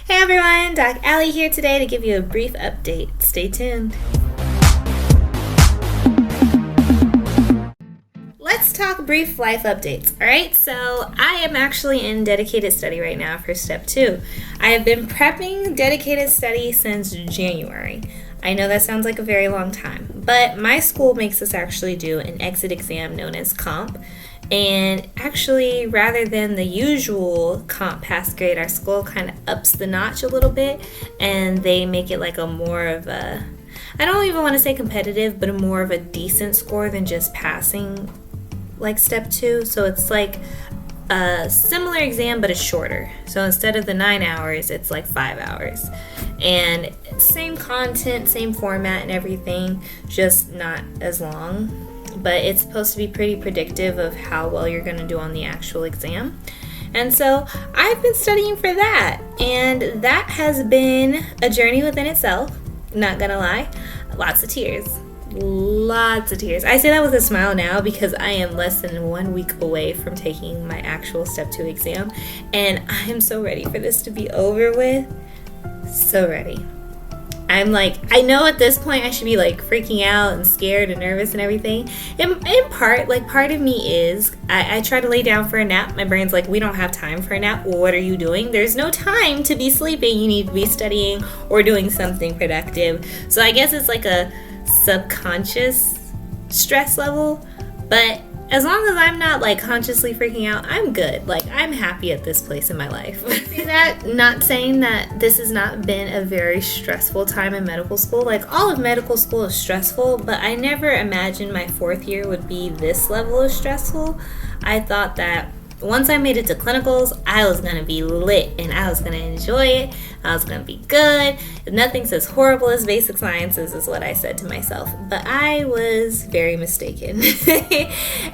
Hey everyone, Doc Allie here today to give you a brief update. Stay tuned. Let's talk brief life updates, alright? So I am actually in dedicated study right now for step 2. I have been prepping dedicated study since January. I know that sounds like a very long time, but my school makes us actually do an exit exam known as comp. And actually, rather than the usual comp pass grade, our school kind of ups the notch a little bit, and they make it like a more of a, I don't even want to say competitive, but a more of a decent score than just passing like step 2. So it's like a similar exam, but it's shorter. So instead of the 9 hours, it's like 5 hours. And same content, same format and everything, just not as long. But it's supposed to be pretty predictive of how well you're going to do on the actual exam. And so I've been studying for that, and that has been a journey within itself, not gonna lie. Lots of tears. I say that with a smile now because I am less than 1 week away from taking my actual step 2 exam, and I am so ready for this to be over with. So ready. I'm like, I know at this point I should be like freaking out and scared and nervous and everything. In part, like part of me is, I try to lay down for a nap. My brain's like, we don't have time for a nap. Well, what are you doing? There's no time to be sleeping. You need to be studying or doing something productive. So I guess it's like a subconscious stress level. But as long as I'm not like consciously freaking out, I'm good. Like, I'm happy at this place in my life. See that? Not saying that this has not been a very stressful time in medical school. Like, all of medical school is stressful, but I never imagined my 4th year would be this level of stressful. I thought that once I made it to clinicals, I was going to be lit and I was going to enjoy it. I was going to be good. Nothing's as horrible as basic sciences is what I said to myself. But I was very mistaken.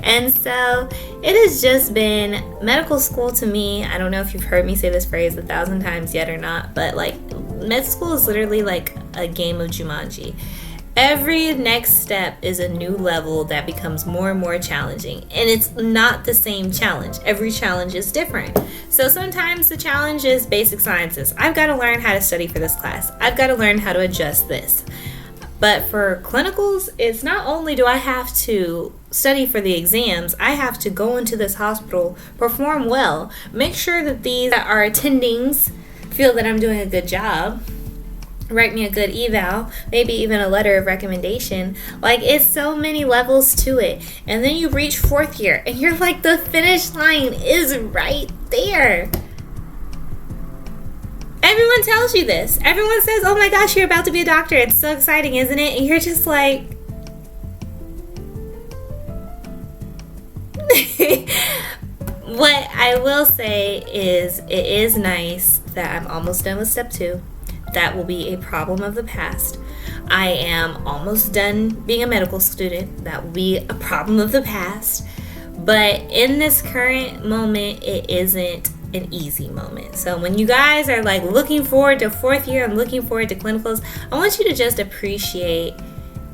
And so it has just been medical school to me. I don't know if you've heard me say this phrase 1,000 times yet or not, but like med school is literally like a game of Jumanji. Every next step is a new level that becomes more and more challenging. And it's not the same challenge. Every challenge is different. So sometimes the challenge is basic sciences. I've got to learn how to study for this class. I've got to learn how to adjust this. But for clinicals, it's not only do I have to study for the exams, I have to go into this hospital, perform well, make sure that these that are attendings feel that I'm doing a good job, write me a good eval, maybe even a letter of recommendation. Like, it's so many levels to it. And then you reach 4th year and you're like, the finish line is right there. Everyone tells you this. Everyone says, oh my gosh, you're about to be a doctor. It's so exciting, isn't it? And you're just like, what I will say is it is nice that I'm almost done with step 2. That will be a problem of the past. I am almost done being a medical student. That will be a problem of the past. But in this current moment, it isn't an easy moment. So when you guys are like looking forward to 4th year and looking forward to clinicals, I want you to just appreciate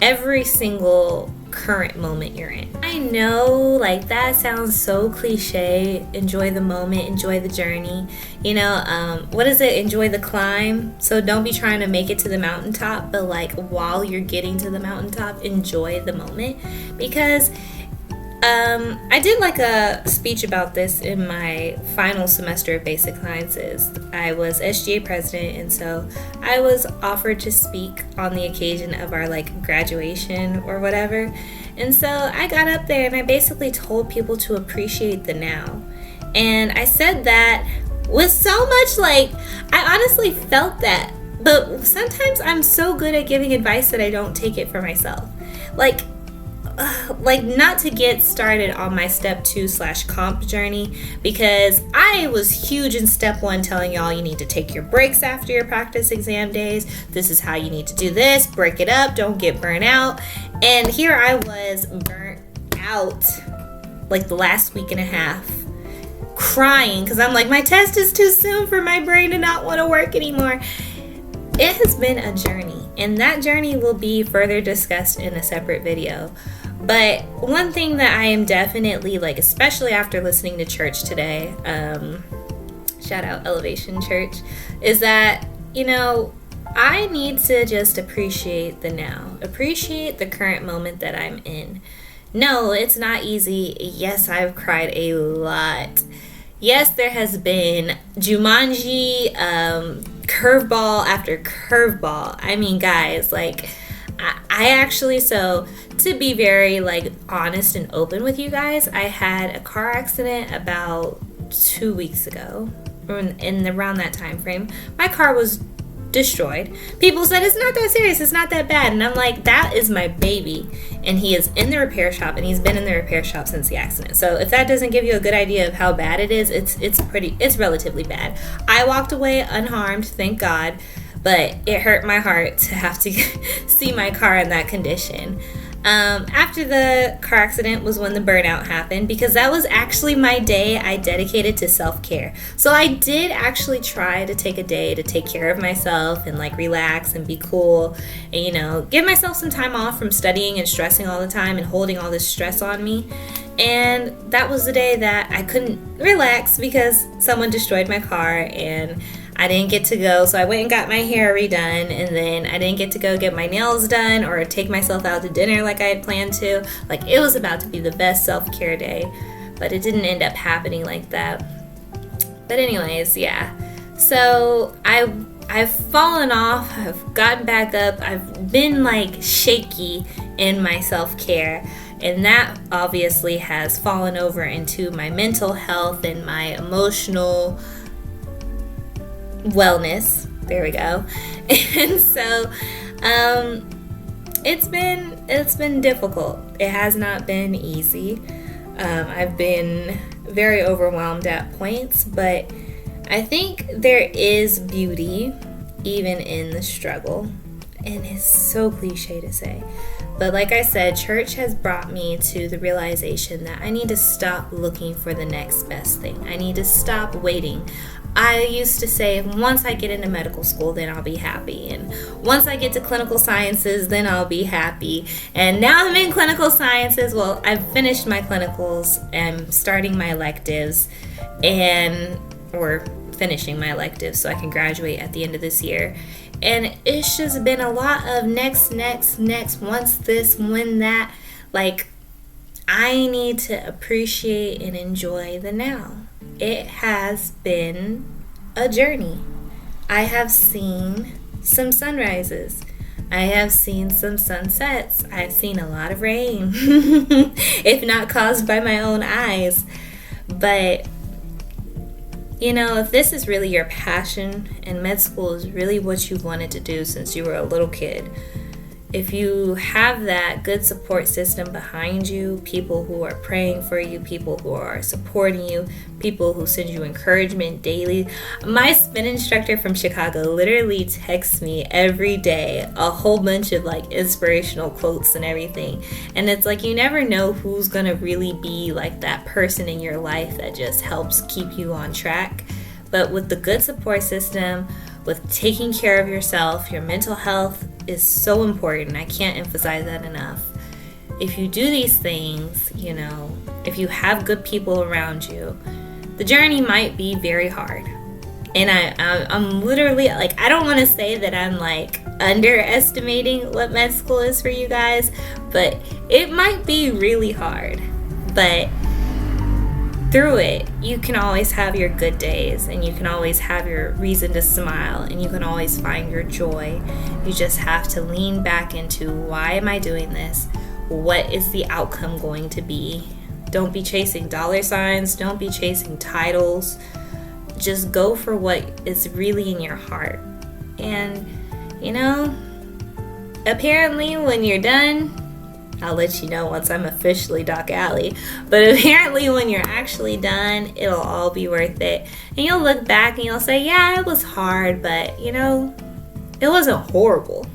every single current moment you're in. I know, like, that sounds so cliche. Enjoy the moment, enjoy the journey. You know, what is it? Enjoy the climb. So don't be trying to make it to the mountaintop, but like while you're getting to the mountaintop, enjoy the moment. Because I did like a speech about this in my final semester of basic sciences. I was SGA president, and so I was offered to speak on the occasion of our like graduation or whatever. And so I got up there and I basically told people to appreciate the now. And I said that with so much like, I honestly felt that, but sometimes I'm so good at giving advice that I don't take it for myself. Like not to get started on my step 2/comp journey, because I was huge in step 1 telling y'all you need to take your breaks after your practice exam days. This is how you need to do this. Break it up. Don't get burnt out. And here I was burnt out like the last week and a half, crying because I'm like, my test is too soon for my brain to not want to work anymore. It has been a journey, and that journey will be further discussed in a separate video. But one thing that I am definitely, like, especially after listening to church today, shout out Elevation Church, is that, I need to just appreciate the now, appreciate the current moment that I'm in. No, it's not easy. Yes, I've cried a lot. Yes, there has been Jumanji, curveball after curveball. I mean, guys, I actually, so to be very honest and open with you guys, I had a car accident about 2 weeks ago, in around that time frame. My car was destroyed. People said it's not that serious, it's not that bad, and I'm like, that is my baby, and he is in the repair shop, and he's been in the repair shop since the accident. So if that doesn't give you a good idea of how bad it is, it's relatively bad. I walked away unharmed, thank God, but it hurt my heart to have to see my car in that condition. After the car accident was when the burnout happened, because that was actually my day I dedicated to self-care. So I did actually try to take a day to take care of myself and relax and be cool and, give myself some time off from studying and stressing all the time and holding all this stress on me. And that was the day that I couldn't relax because someone destroyed my car and I didn't get to go, so I went and got my hair redone, and then I didn't get to go get my nails done or take myself out to dinner like I had planned to. It was about to be the best self-care day, but it didn't end up happening like that. But anyways, yeah. So I've fallen off, I've gotten back up, I've been shaky in my self-care, and that obviously has fallen over into my mental health and my emotional wellness. There we go. And so it's been difficult. It has not been easy. I've been very overwhelmed at points, but I think there is beauty even in the struggle. And it's so cliche to say, but like I said, church has brought me to the realization that I need to stop looking for the next best thing. I need to stop waiting. I used to say, once I get into medical school, then I'll be happy. And once I get to clinical sciences, then I'll be happy. And now I'm in clinical sciences. Well, I've finished my clinicals and starting my electives or finishing my electives so I can graduate at the end of this year. And it's just been a lot of next, once this, when that. I need to appreciate and enjoy the now. It has been a journey. I have seen some sunrises. I have seen some sunsets. I've seen a lot of rain, if not caused by my own eyes. But, if this is really your passion and med school is really what you wanted to do since you were a little kid, if you have that good support system behind you, people who are praying for you, people who are supporting you, people who send you encouragement daily. My spin instructor from Chicago literally texts me every day a whole bunch of inspirational quotes and everything. And it's you never know who's gonna really be that person in your life that just helps keep you on track. But with the good support system, with taking care of yourself, your mental health is so important. I can't emphasize that enough. If you do these things, if you have good people around you, the journey might be very hard. And I'm literally I don't want to say that I'm underestimating what med school is for you guys, but it might be really hard. But through it, you can always have your good days, and you can always have your reason to smile, and you can always find your joy. You just have to lean back into, why am I doing this? What is the outcome going to be? Don't be chasing dollar signs. Don't be chasing titles. Just go for what is really in your heart. And, apparently when you're done, I'll let you know once I'm officially Doc Allie. But apparently when you're actually done, it'll all be worth it. And you'll look back and you'll say, yeah, it was hard, but it wasn't horrible.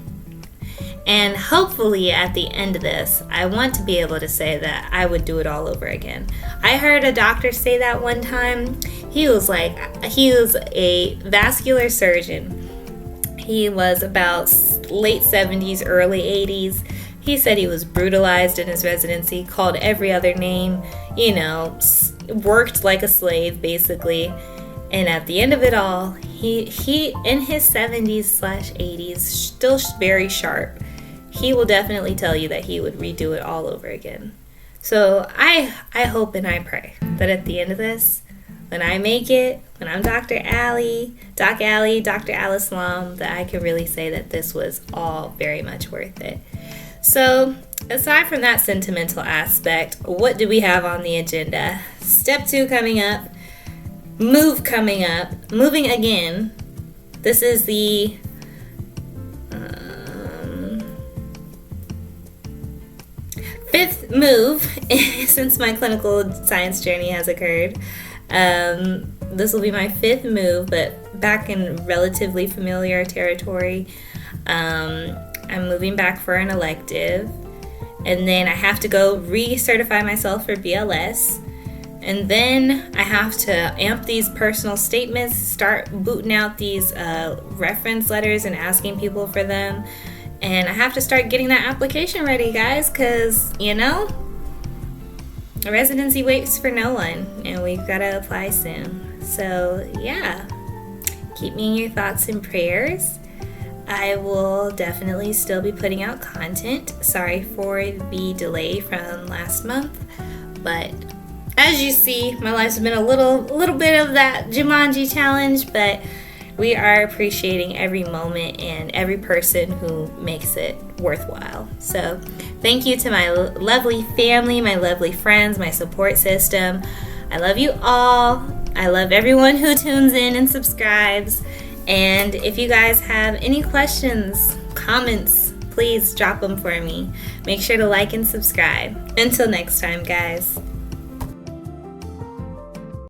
And hopefully at the end of this, I want to be able to say that I would do it all over again. I heard a doctor say that one time. He was a vascular surgeon. He was about late 70s, early 80s. He said he was brutalized in his residency, called every other name, worked like a slave, basically. And at the end of it all, he in his 70s/80s, still very sharp. He will definitely tell you that he would redo it all over again. So I hope and I pray that at the end of this, when I make it, when I'm Doc Alice Lam, that I can really say that this was all very much worth it. So aside from that sentimental aspect, what do we have on the agenda? Step 2 coming up. Move coming up. Moving again. This is the fifth move since my clinical science journey has occurred. This will be my 5th move, but back in relatively familiar territory. I'm moving back for an elective, and then I have to go recertify myself for BLS. And then I have to amp these personal statements, start booting out these reference letters and asking people for them. And I have to start getting that application ready, guys, because, residency waits for no one, and we've got to apply soon. So, yeah, keep me in your thoughts and prayers. I will definitely still be putting out content. Sorry for the delay from last month, but as you see, my life's been a little bit of that Jumanji challenge, but we are appreciating every moment and every person who makes it worthwhile. So thank you to my lovely family, my lovely friends, my support system. I love you all. I love everyone who tunes in and subscribes. And if you guys have any questions, comments, please drop them for me. Make sure to like and subscribe. Until next time, guys.